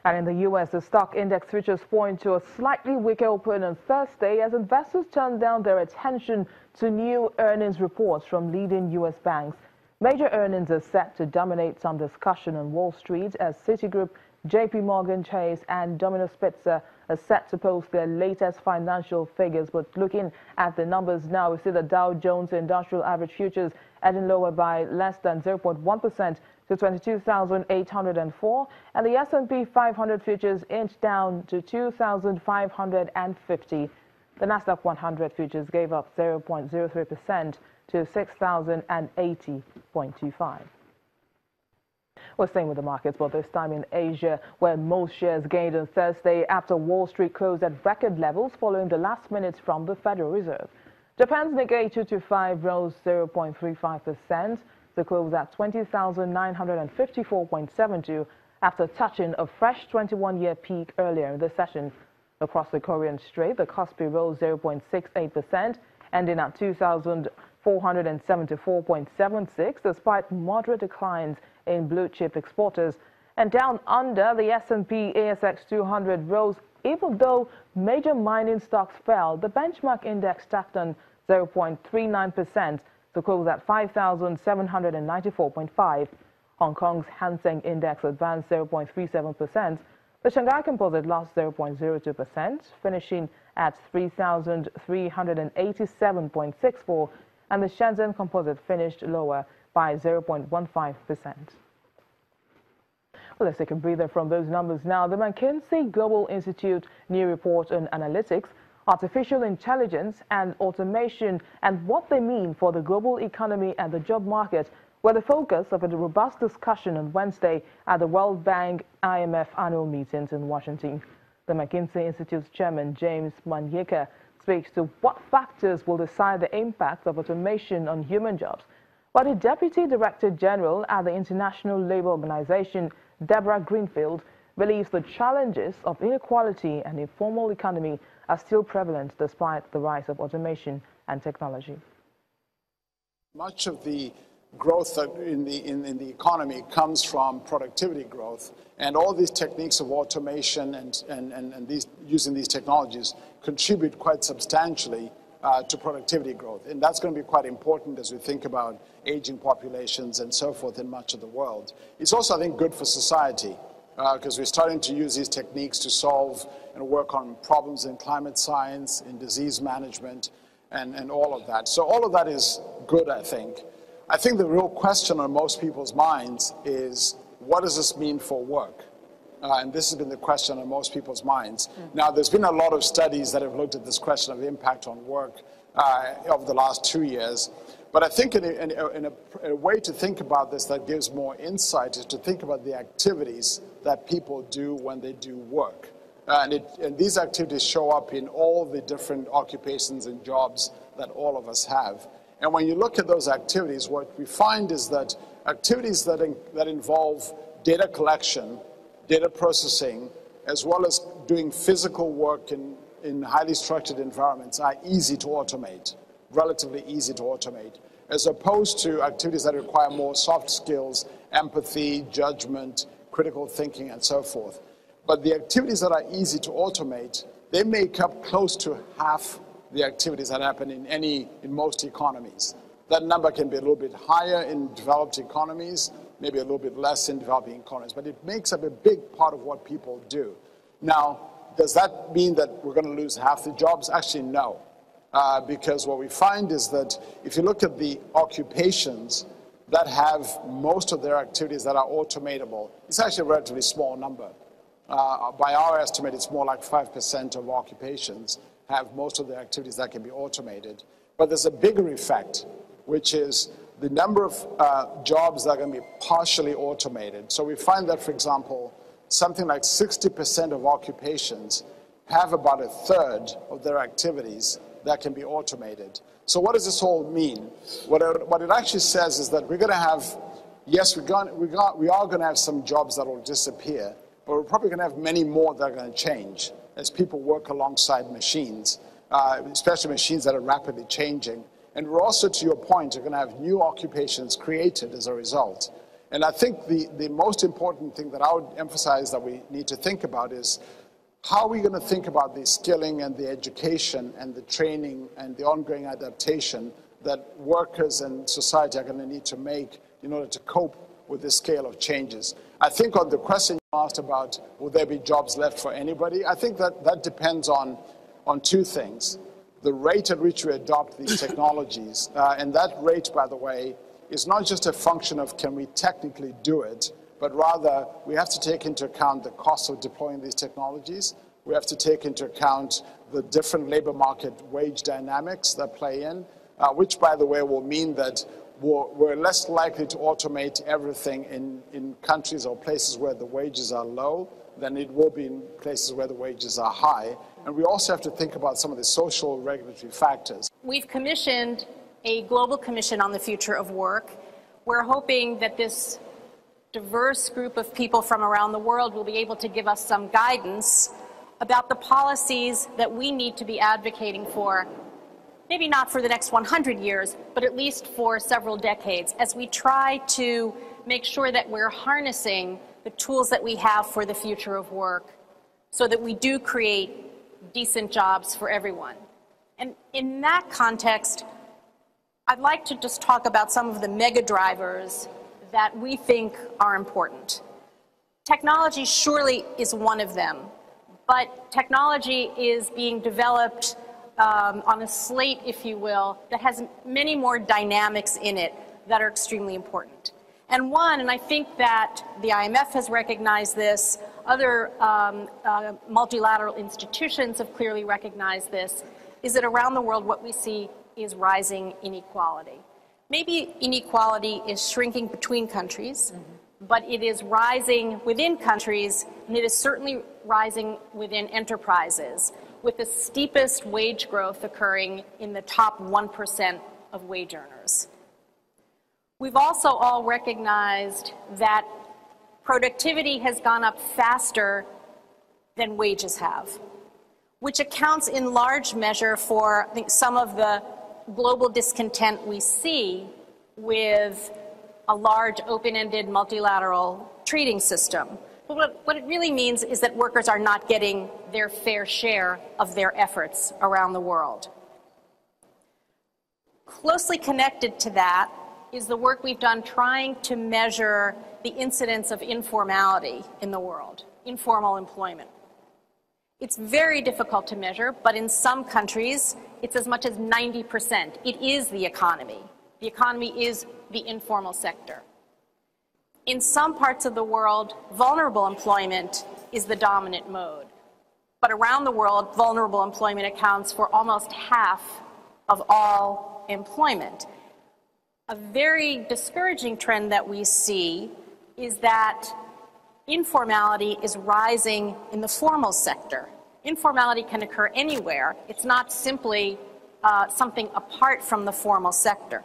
And in the U.S., the stock index futures point to a slightly weaker open on Thursday as investors turn down their attention to new earnings reports from leading U.S. banks. Major earnings are set to dominate some discussion on Wall Street as Citigroup, JP Morgan Chase and Domino's Pizza are set to post their latest financial figures. But looking at the numbers now, we see the Dow Jones Industrial Average Futures edging lower by less than 0.1% to 22,804, and the S&P 500 futures inched down to 2,550. The Nasdaq 100 futures gave up 0.03% to 6,080.25. We're staying with the markets, but this time in Asia, where most shares gained on Thursday after Wall Street closed at record levels following the last minutes from the Federal Reserve. Japan's Nikkei 225 rose 0.35% to close at 20,954.72 after touching a fresh 21-year peak earlier in the session. Across the Korean Strait, the Kospi rose 0.68%, ending at 2,474.76 despite moderate declines in blue-chip exporters. And down under, the S&P ASX 200 rose even though major mining stocks fell. The benchmark index stacked on 0.39% to close at 5,794.5. Hong Kong's Hang Seng Index advanced 0.37%. The Shanghai Composite lost 0.02%, finishing at 3,387.64, and the Shenzhen Composite finished lower by 0.15%. Well, let's take a breather from those numbers now. The Mackinsey Global Institute new report on analytics, artificial intelligence and automation and what they mean for the global economy and the job market were the focus of a robust discussion on Wednesday at the World Bank IMF annual meetings in Washington. The Mackinsey Institute's chairman, James Manyika, speaks to what factors will decide the impact of automation on human jobs, while the Deputy Director General at the International Labour Organization, Deborah Greenfield, believes the challenges of inequality and informal economy are still prevalent despite the rise of automation and technology. Much of the growth in the economy comes from productivity growth, and all these techniques of automation and using these technologies contribute quite substantially to productivity growth. And that's going to be quite important as we think about aging populations and so forth in much of the world. It's also, I think, good for society because we're starting to use these techniques to solve and work on problems in climate science, in disease management, and all of that. So all of that is good, I think. I think the real question on most people's minds is, what does this mean for work? And this has been the question on most people's minds. Now, there's been a lot of studies that have looked at this question of impact on work over the last 2 years. But I think in a way to think about this that gives more insight is to think about the activities that people do when they do work. And these activities show up in all the different occupations and jobs that all of us have. And when you look at those activities, what we find is that activities that involve data collection, data processing, as well as doing physical work in highly structured environments are easy to automate, relatively easy to automate, as opposed to activities that require more soft skills, empathy, judgment, critical thinking, and so forth. But the activities that are easy to automate, they make up close to half the activities that happen in most economies. That number can be a little bit higher in developed economies, maybe a little bit less in developing economies, but it makes up a big part of what people do. Now, does that mean that we're going to lose half the jobs? Actually, no. Because what we find is that if you look at the occupations that have most of their activities that are automatable, it's actually a relatively small number. By our estimate, it's more like 5% of occupations have most of their activities that can be automated. But there's a bigger effect, which is the number of jobs that are going to be partially automated. So we find that, for example, something like 60% of occupations have about a third of their activities that can be automated. So what does this all mean? What it actually says is that we're going to have, yes, we are going to have some jobs that will disappear, but we're probably going to have many more that are going to change as people work alongside machines, especially machines that are rapidly changing. And we're also, to your point, are going to have new occupations created as a result. And I think the most important thing that I would emphasize that we need to think about is how are we going to think about the skilling and the education and the training and the ongoing adaptation that workers and society are going to need to make in order to cope with this scale of changes. I think on the question you asked about will there be jobs left for anybody, I think that depends on two things. The rate at which we adopt these technologies, and that rate, by the way, is not just a function of can we technically do it, but rather we have to take into account the cost of deploying these technologies. We have to take into account the different labor market wage dynamics that play in, which, by the way, will mean that we're less likely to automate everything in countries or places where the wages are low than it will be in places where the wages are high. And we also have to think about some of the social regulatory factors. We've commissioned a global commission on the future of work. We're hoping that this diverse group of people from around the world will be able to give us some guidance about the policies that we need to be advocating for, maybe not for the next 100 years, but at least for several decades, as we try to make sure that we're harnessing the tools that we have for the future of work so that we do create decent jobs for everyone. And in that context, I'd like to just talk about some of the mega drivers that we think are important. Technology surely is one of them, but technology is being developed on a slate, if you will, that has many more dynamics in it that are extremely important. And one, and I think that the IMF has recognized this, other multilateral institutions have clearly recognized this, is that around the world what we see is rising inequality. Maybe inequality is shrinking between countries, but it is rising within countries, and it is certainly rising within enterprises, with the steepest wage growth occurring in the top 1% of wage earners. We've also all recognized that productivity has gone up faster than wages have, which accounts in large measure for, I think, some of the global discontent we see with a large open-ended multilateral trading system. But what it really means is that workers are not getting their fair share of their efforts around the world. Closely connected to that is the work we've done trying to measure the incidence of informality in the world, informal employment. It's very difficult to measure, but in some countries, it's as much as 90%. It is the economy. The economy is the informal sector. In some parts of the world, vulnerable employment is the dominant mode. But around the world, vulnerable employment accounts for almost half of all employment. A very discouraging trend that we see is that informality is rising in the formal sector. Informality can occur anywhere. It's not simply something apart from the formal sector.